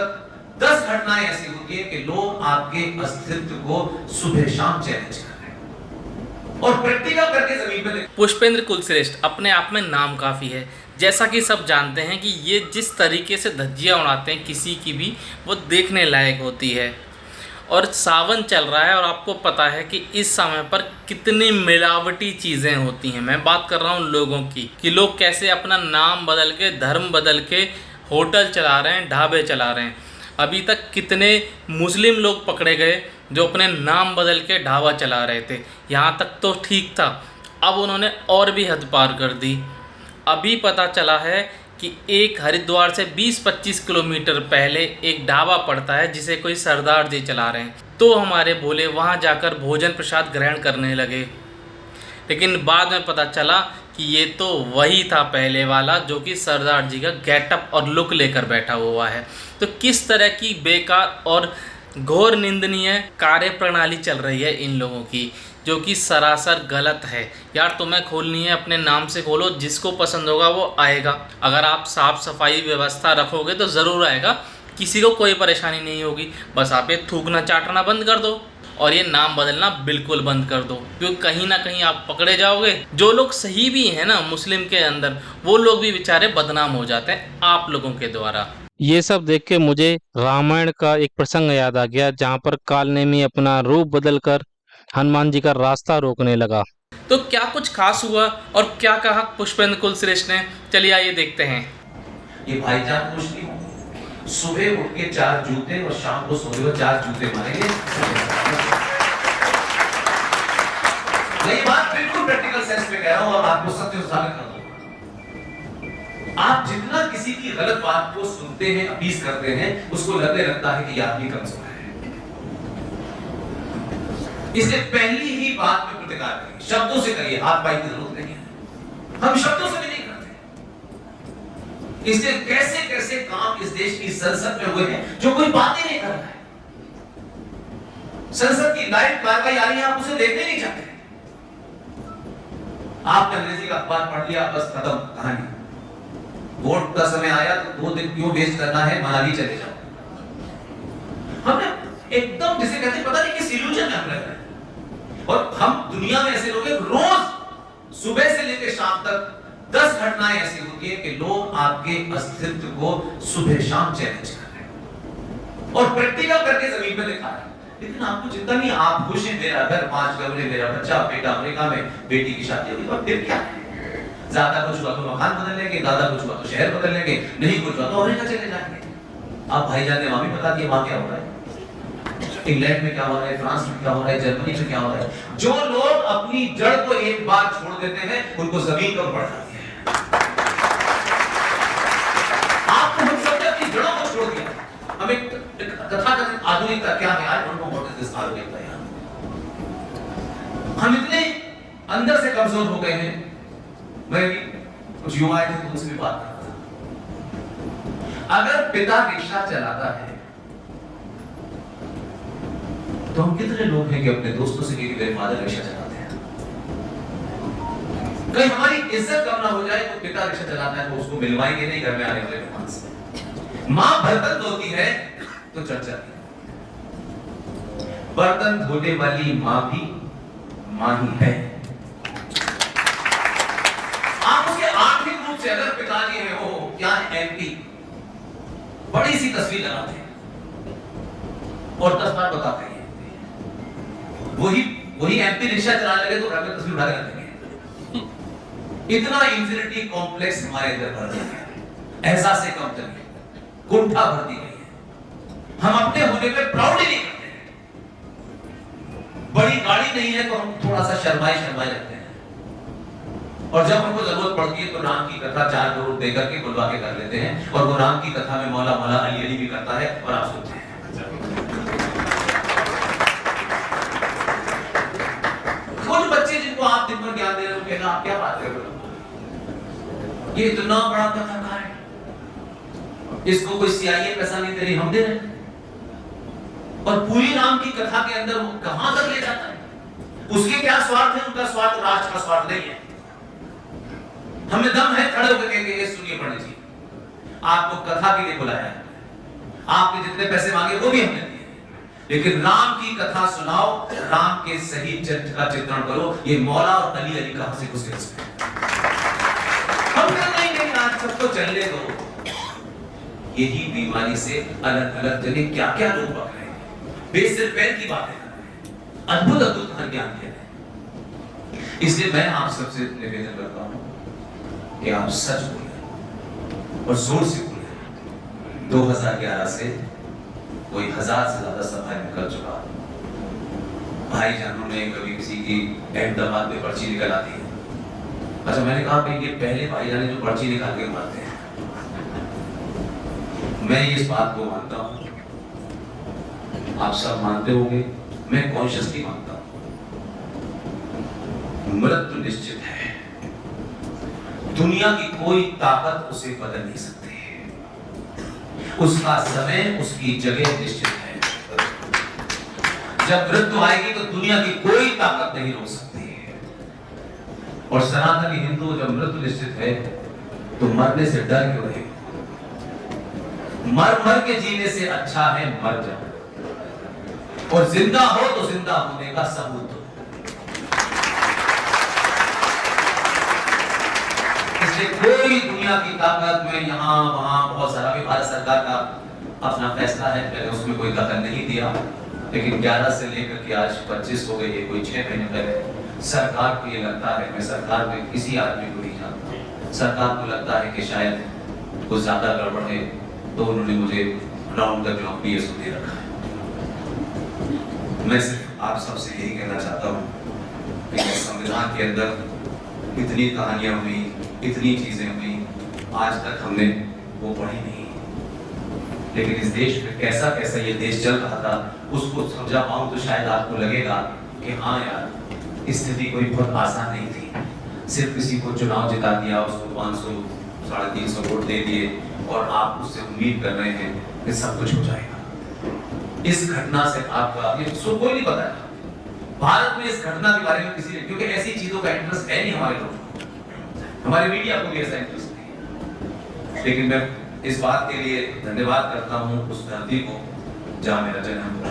तक 10 घटनाएं ऐसी होती है कि लोग आपके अस्तित्व को सुबह शाम चैलेंज कर रहे हैं और प्रैक्टिकल करके जमीन पे। पुष्पेंद्र कुलश्रेष्ठ अपने आप में नाम काफ़ी है। जैसा कि सब जानते हैं कि ये जिस तरीके से धज्जियाँ उड़ाते हैं किसी की भी, वो देखने लायक होती है। और सावन चल रहा है और आपको पता है कि इस समय पर कितनी मिलावटी चीज़ें होती हैं। मैं बात कर रहा हूँ लोगों की, कि लोग कैसे अपना नाम बदल के, धर्म बदल के होटल चला रहे हैं, ढाबे चला रहे हैं। अभी तक कितने मुस्लिम लोग पकड़े गए जो अपने नाम बदल के ढाबा चला रहे थे। यहाँ तक तो ठीक था, अब उन्होंने और भी हद पार कर दी। अभी पता चला है कि एक हरिद्वार से 20-25 किलोमीटर पहले एक ढाबा पड़ता है जिसे कोई सरदार जी चला रहे हैं। तो हमारे भोले वहाँ जाकर भोजन प्रसाद ग्रहण करने लगे, लेकिन बाद में पता चला कि ये तो वही था पहले वाला जो कि सरदार जी का गेटअप और लुक लेकर बैठा हुआ है। तो किस तरह की बेकार और घोर निंदनीय कार्य प्रणाली चल रही है इन लोगों की, जो कि सरासर गलत है। यार तुम्हें खोलनी है अपने नाम से खोलो, जिसको पसंद होगा वो आएगा। अगर आप साफ सफाई व्यवस्था रखोगे तो ज़रूर आएगा, किसी को कोई परेशानी नहीं होगी। बस आप ये थूकना चाटना बंद कर दो और ये नाम बदलना बिल्कुल बंद कर दो, क्योंकि कहीं ना कहीं आप पकड़े जाओगे। जो लोग सही भी हैं ना मुस्लिम के अंदर, वो लोग भी बेचारे बदनाम हो जाते हैं आप लोगों के द्वारा। ये सब देख के मुझे रामायण का एक प्रसंग याद आ गया, जहाँ पर कालनेमी अपना रूप बदलकर हनुमान जी का रास्ता रोकने लगा। तो क्या कुछ खास हुआ और क्या कहा पुष्पेंद्र कुलश्रेष्ठ ने, चलिए आइए देखते हैं। ये भाईजान मुस्लिम सुबह उठ के 4 जूते और शाम को सोने को 4 जूते मारेंगे। ये बात बिल्कुल प्रैक्टिकल सेंस में कह रहा हूं और आपको सत्य साबित कर दूंगा। आप जितना किसी की गलत बात को सुनते हैं, अपील करते हैं, उसको लगने लगता है कि ये आदमी कमजोर है। इसलिए पहली ही बात में प्रतिकार करिए, शब्दों से करिए, हाथ पाई की जरूरत नहीं है। हम शब्दों से भी नहीं करते। इसलिए कैसे कैसे काम इस देश की संसद में हुए हैं जो कोई बात ही नहीं कर रहा है। संसद की लाइव कार्रवाई आ रही है, आप उसे देखने नहीं चाहते। आपने अंग्रेजी का अखबार पढ़ लिया, बस खत्म कहानी। वोट का समय आया तो 2 दिन क्यों वेस्ट करना है, मनाली चले जाओ। हमने एकदम जिसे कहते हैं पता नहीं किस इल्यूजन में हम रह रहे हैं। और हम दुनिया में ऐसे लोग हैं, रोज सुबह से लेकर शाम तक 10 घटनाएं ऐसी होती है कि लोग आपके अस्तित्व को सुबह शाम चैलेंज कर रहे हैं और प्रैक्टिकल करके जमीन पे दिखा रहे हैं। लेकिन आपको चिंता नहीं, आप खुश हैं, मेरा घर 5 कमरे, मेरा बच्चा, बेटा अमेरिका में, बेटी की शादी होगी, और फिर क्या है? ज्यादा कुछ हुआ तो मकान बदल लेंगे, ज्यादा कुछ हुआ तो शहर बदल लेंगे, नहीं कुछ हुआ तो अमेरिका चले जाएंगे। आप भाईजान ने वहां भी बता दिया वहां क्या हो रहा है, इंग्लैंड में क्या हो रहा है, फ्रांस में क्या हो रहा है, जर्मनी में क्या हो रहा है। जो लोग अपनी जड़ को एक बार छोड़ देते हैं, उनको जमीन कब बढ़ जाती है। आपको हम सब ने अपनी जड़ों को छोड़ दिया। हम एक तथाकथित आधुनिकता क्या है, I don't know what is this आधुनिकता यार। हम इतने अंदर से कमजोर हो गए हैं। मैं भी कुछ युवा आए थे तो उनसे भी बात कर रहा था। अगर पिता रिक्शा चलाता है तो हम कितने लोग हैं कि अपने दोस्तों से कहेंगे मेरे फादर रिक्शा चलाते हैं। कहीं हमारी इज्जत कम ना हो जाए तो पिता रिक्शा चलाता है तो उसको मिलवाएंगे नहीं घर में आने वाले मेहमान से। मां बर्तन धोती है तो चर्चा की, बर्तन धोने वाली मां भी मां ही है। आप उसके आर्थिक रूप से अगर पिताजी है वो क्या है, एमपी, बड़ी सी तस्वीर लगाते हैं और 10 बार बताते हैं। वही एमपी रिक्शा चलाने लगे तो घर में तस्वीर उठा के रखेंगे। इतना इंफिनिटी कॉम्प्लेक्स हमारे अंदर भर गया है, एहसास से कम करके कुंठा भर दी गई है। हम अपने होने पे प्राउड ही नहीं करते हैं। बड़ी गाड़ी नहीं है तो हम थोड़ा सा शर्माए लगते हैं और जब हमको जरूरत पड़ती है तो राम की कथा 4 करोड़ देकर के बुलवा के कर लेते हैं और वो राम की कथा में मौला मौला अली अली भी करता है और आप सुनते हैं। कुछ बच्चे जिनको आप दिन भर ज्ञान दे रहे हो कहना आप क्या बात कर रहे हो, ये इतना बड़ा कथाकार है, इसको कोई सीआईए पैसा नहीं दे रही, हम दे रहे हैं। और पूरी राम की कथा के अंदर वो कहां तक ले जाता है, उसके क्या स्वार्थ है, उनका स्वार्थ राष्ट्र का स्वार्थ नहीं है। हमें दम है खड़े होकर कहेंगे ये सुनिए पंडित जी, आपको कथा के लिए बुलाया है, आपने जितने पैसे मांगे वो भी हमने दिए, लेकिन राम की कथा सुनाओ, राम के सही चरित्र का चित्रण करो। ये मौला और अली कहां से घुस गए? हम नहीं, आज सबको चलने दो। यही बीमारी से अलग अलग जने क्या क्या लोग पक रहे हैं, बेसिर पैर की बातें कर रहे हैं, अद्भुत अद्भुत ज्ञान दे रहे हैं। इसलिए मैं आप सबसे निवेदन करता हूं कि आप सच बोलें और जोर से बोलें। 2011 से कोई 1000 से ज्यादा सभाएं निकल चुका। भाईजानों ने कभी किसी की अहमदाबाद में पर्ची निकल आती है। अच्छा, मैंने कहा कि ये पहले भाईजान जो पर्ची निकाल के मारते हैं। मैं इस बात को मानता हूं, आप सब मानते होंगे, मैं कॉन्शियसली मानता हूं, मृत्यु निश्चित है। दुनिया की कोई ताकत उसे बदल नहीं सकती। उसका समय, उसकी जगह निश्चित है। जब मृत्यु आएगी तो दुनिया की कोई ताकत नहीं रोक सकती। और सनातनी हिंदू, जब मृत्यु निश्चित है तो मरने से डर क्यों रहे? मर के जीने से अच्छा है मर जाओ, और जिंदा हो तो जिंदा होने का सबूत दो। इसलिए कोई दुनिया की ताकत में यहां वहां बहुत सारा भी, भारत सरकार का अपना फैसला है, मैंने उसमें कोई दखल नहीं दिया, लेकिन 11 से लेकर के आज 25 हो गई है, कोई 6 महीने पहले सरकार को ये लगता है, मैं सरकार में किसी आदमी को नहीं जानता, सरकार को लगता है कि शायद कुछ ज्यादा गड़बड़ है, तो उन्होंने मुझे राउंड का जॉब पीएसओ दे रखा है। मैं सिर्फ आप सबसे यही कहना चाहता हूँ कि संविधान के अंदर इतनी कहानियां हुई, इतनी चीजें हुई, आज तक हमने वो पढ़ी नहीं, लेकिन इस देश में कैसा कैसा ये देश चल रहा था उसको समझा पाऊं तो शायद आपको लगेगा कि हाँ यार, स्थिति कोई बहुत आसान नहीं थी। सिर्फ किसी को चुनाव जिता दिया, उसको 500 350 वोट दे दिए और आप उससे उम्मीद कर रहे हैं कि सब कुछ हो जाएगा। इस घटना से आपका ये कोई नहीं पता है भारत में इस घटना के बारे में किसी ने, क्योंकि ऐसी चीजों का इंटरेस्ट है नहीं हमारे लोग, हमारे मीडिया को भी ऐसा इंटरेस्ट नहीं। लेकिन मैं इस बात के लिए धन्यवाद करता हूं उस धरती को जहां मेरा जन्म हुआ।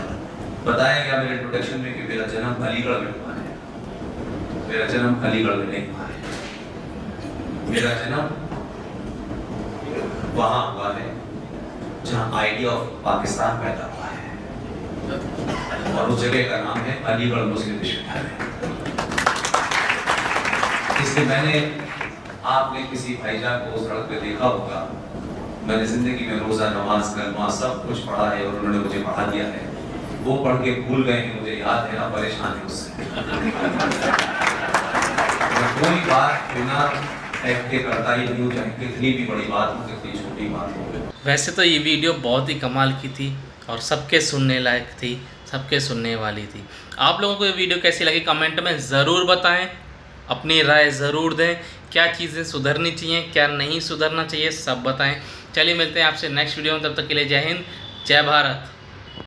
बताया गया मेरे इंट्रोडक्शन में कि मेरा जन्म अलीगढ़ में हुआ है। मेरा जन्म अलीगढ़ में नहीं हुआ है, मेरा जन्म वहां हुआ है जहां आइडिया ऑफ पाकिस्तान पैदा हुआ है, और उस जगह का नाम है अलीगढ़ मुस्लिम विश्वविद्यालय। इसलिए मैंने, आपने किसी भाईजान को सड़क पे देखा होगा, मैंने जिंदगी में रोजा, नमाज, कलमा सब कुछ पढ़ा है और उन्होंने मुझे पढ़ा दिया है। वो पढ़ के भूल गए कि मुझे याद है ना, परेशान है उससे। कोई बात बिना एक्ट के करता ही नहीं, चाहे कितनी भी बड़ी बात हो, कितनी छोटी बात हो। वैसे तो ये वीडियो बहुत ही कमाल की थी और सबके सुनने लायक थी, सबके सुनने वाली थी। आप लोगों को ये वीडियो कैसी लगी कमेंट में ज़रूर बताएं, अपनी राय ज़रूर दें, क्या चीज़ें सुधरनी चाहिए, क्या नहीं सुधरना चाहिए, सब बताएं। चलिए मिलते हैं आपसे नेक्स्ट वीडियो में, तब तक के लिए जय हिंद, जय भारत।